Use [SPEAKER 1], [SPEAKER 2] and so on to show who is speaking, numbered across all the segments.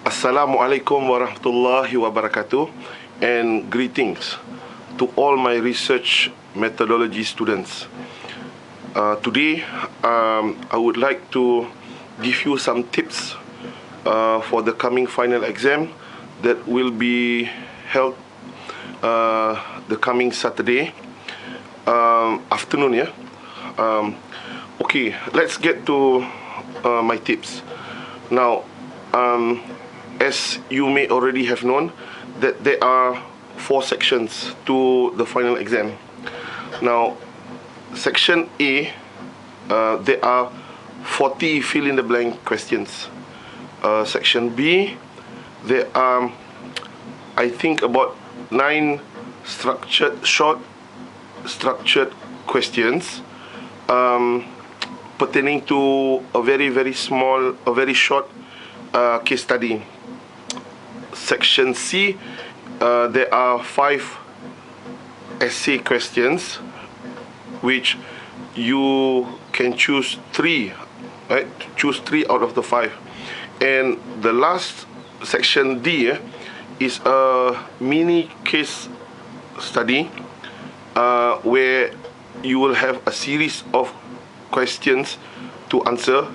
[SPEAKER 1] Assalamualaikum warahmatullahi wabarakatuh, and greetings to all my research methodology students. Today, I would like to give you some tips for the coming final exam that will be held the coming Saturday afternoon. Okay, let's get to my tips. Now, as you may already have known, that there are 4 sections to the final exam. Now, section A, there are 40 fill-in-the-blank questions. Section B, there are, I think, about 9 short structured questions pertaining to a very short case study. Section C, there are 5 essay questions, which you can choose 3, right? Choose 3 out of the 5. And the last section D is a mini case study where you will have a series of questions to answer.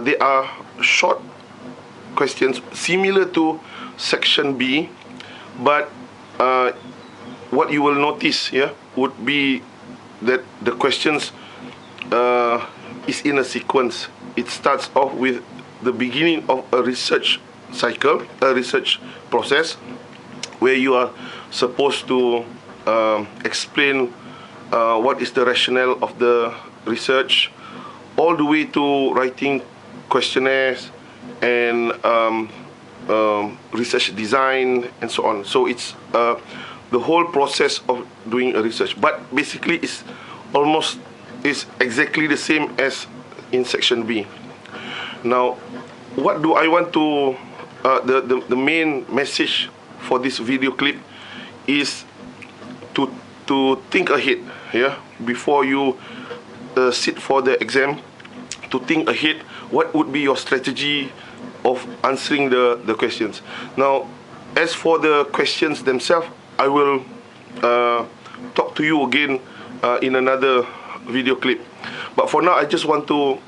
[SPEAKER 1] They are short questions similar to section B, but what you will notice here would be that the questions is in a sequence. It starts off with the beginning of a research cycle, a research process, where you are supposed to explain what is the rationale of the research, all the way to writing questionnaires and research design and so on. So it's the whole process of doing a research, but basically it's exactly the same as in section B. Now, what do I want to the main message for this video clip is to think ahead, before you sit for the exam, to think ahead what would be your strategy of answering the questions. Now, as for the questions themselves, I will talk to you again in another video clip. But for now, I just want to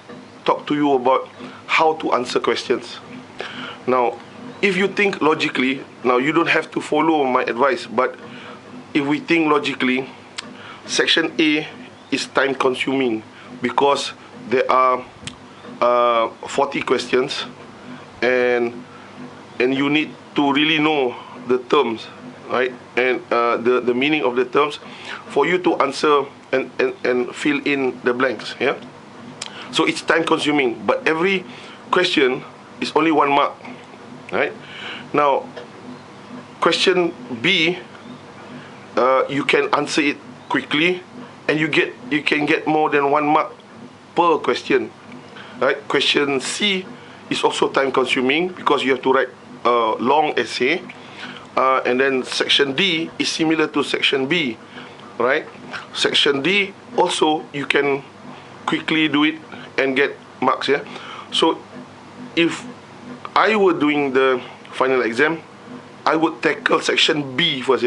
[SPEAKER 1] talk to you about how to answer questions. Now, if you think logically, now you don't have to follow my advice, but if we think logically, section A is time consuming because there are 40 questions, and you need to really know the terms, right? And the meaning of the terms for you to answer and fill in the blanks. So it's time consuming, but every question is only 1 mark, right? Now, question B, you can answer it quickly, and you can get more than 1 mark per question, right? Question C is also time consuming because you have to write a long essay, and then section D is similar to section B, right? Section D also you can quickly do it and get marks. So if I were doing the final exam, I would tackle section B first,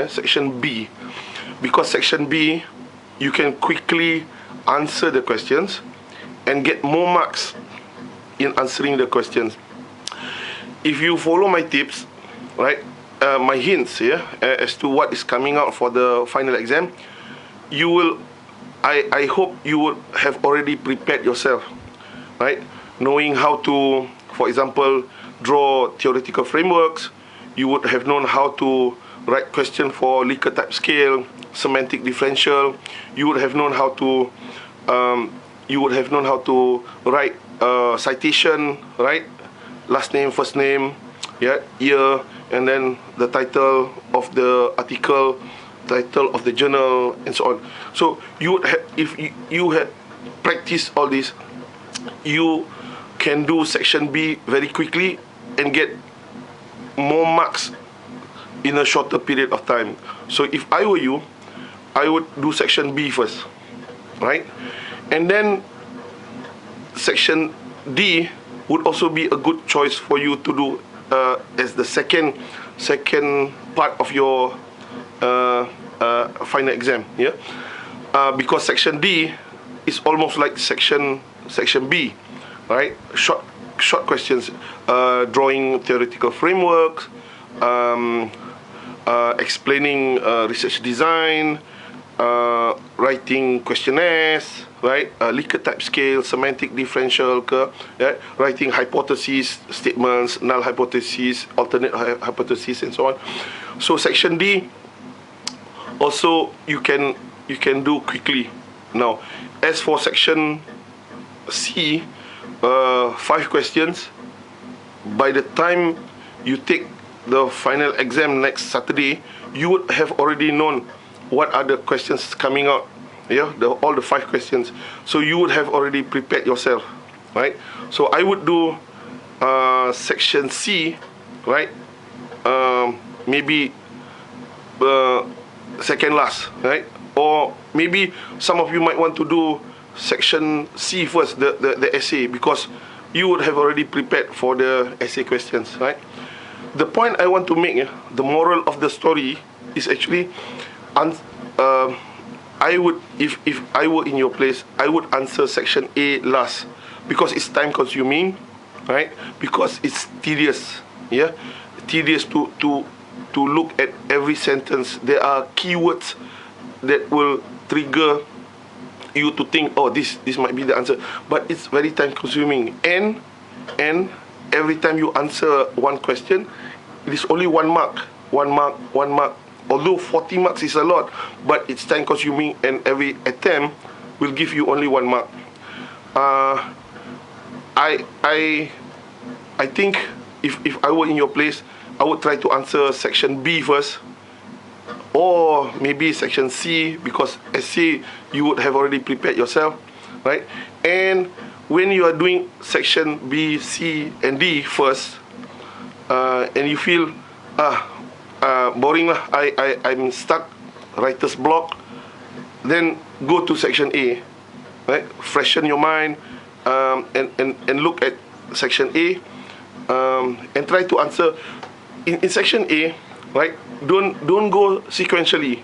[SPEAKER 1] section B, because section B you can quickly answer the questions and get more marks in answering the questions. If you follow my tips, right, my hints as to what is coming out for the final exam, you will, I hope you would have already prepared yourself, right? Knowing how to, for example, draw theoretical frameworks. You would have known how to write question for Likert type scale, semantic differential. You would have known how to write citation, right? Last name, first name, year, and then the title of the article, title of the journal, and so on. So you would have, if you had practiced all this, you can do section B very quickly and get more marks in a shorter period of time. So if I were you, I would do section B first, right? And then section D would also be a good choice for you to do as the second part of your final exam. Yeah, because section D is almost like section B, right? Short questions, drawing theoretical frameworks, explaining research design, writing questionnaires, right? Likert type scale, semantic differential, yeah? Writing hypotheses, statements, null hypotheses, alternate hypotheses, and so on. So section D also you can do quickly. Now, as for section C, 5 questions. By the time you take the final exam next Saturday, you would have already known what are the questions coming out. Yeah, all the 5 questions. So you would have already prepared yourself, right? So I would do section C, right? Maybe second last, right? Or maybe some of you might want to do section C first, the essay, because you would have already prepared for the essay questions, right? The point I want to make, the moral of the story is actually, I would, if I were in your place, I would answer section A last, because it's time consuming, right? Because it's tedious, yeah, tedious to look at every sentence. There are keywords that will trigger you to think, oh, this might be the answer, but it's very time consuming, and every time you answer one question, it is only 1 mark. Although 40 marks is a lot, but it's time consuming, and every attempt will give you only 1 mark. I think if I were in your place, I would try to answer section B first, or maybe section C, because essay you would have already prepared yourself, right? And when you are doing section B, C, and D first, and you feel boring lah, I'm stuck, writer's block, then go to section A, right? Freshen your mind, and look at section A, and try to answer in section A, right? Don't go sequentially.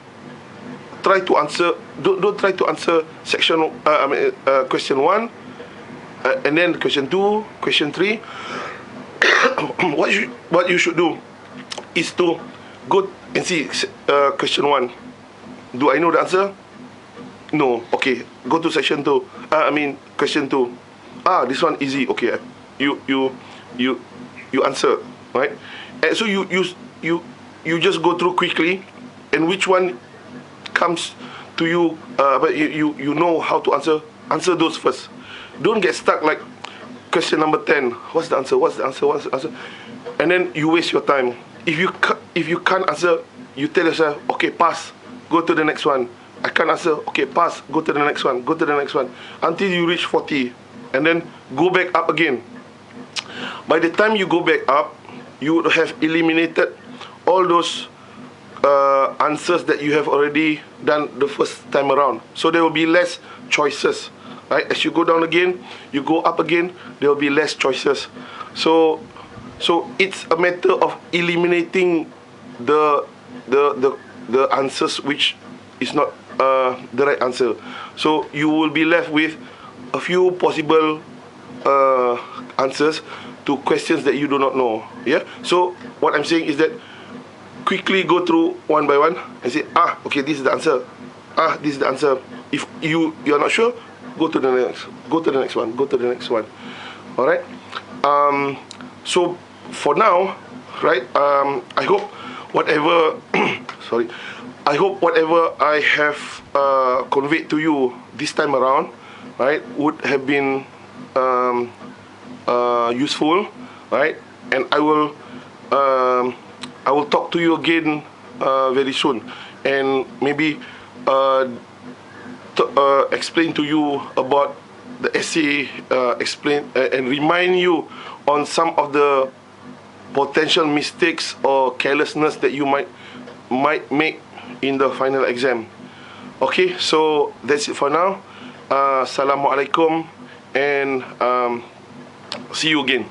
[SPEAKER 1] Try to answer. Don't try to answer section. Question 1, and then question 2, question 3. What you should do is to go and see question 1. Do I know the answer? No. Okay. Go to section 2. Question 2. This one easy. Okay. You answer, right? And so you just go through quickly, and which one comes to you, but you know how to answer those first. Don't get stuck like question number 10. What's the answer? And then you waste your time. If you can't answer, you tell yourself, okay, pass, go to the next one. I can't answer, okay, pass, go to the next one, until you reach 40, and then go back up again. By the time you go back up, you would have eliminated all those answers that you have already done the first time around. So there will be less choices, right? As you go down again, you go up again, there will be less choices. So it's a matter of eliminating the answers which is not the right answer. So you will be left with a few possible answers to questions that you do not know. Yeah. So what I'm saying is that quickly go through one by one and say, okay, this is the answer. This is the answer. If you are not sure, go to the next one. All right. So for now, right? I hope whatever I hope whatever I have conveyed to you this time around, right, would have been useful, right? And I will talk to you again very soon, and maybe explain to you about the essay, explain and remind you on some of the potential mistakes or carelessness that you might make in the final exam. Okay, so that's it for now. Assalamualaikum, and see you again.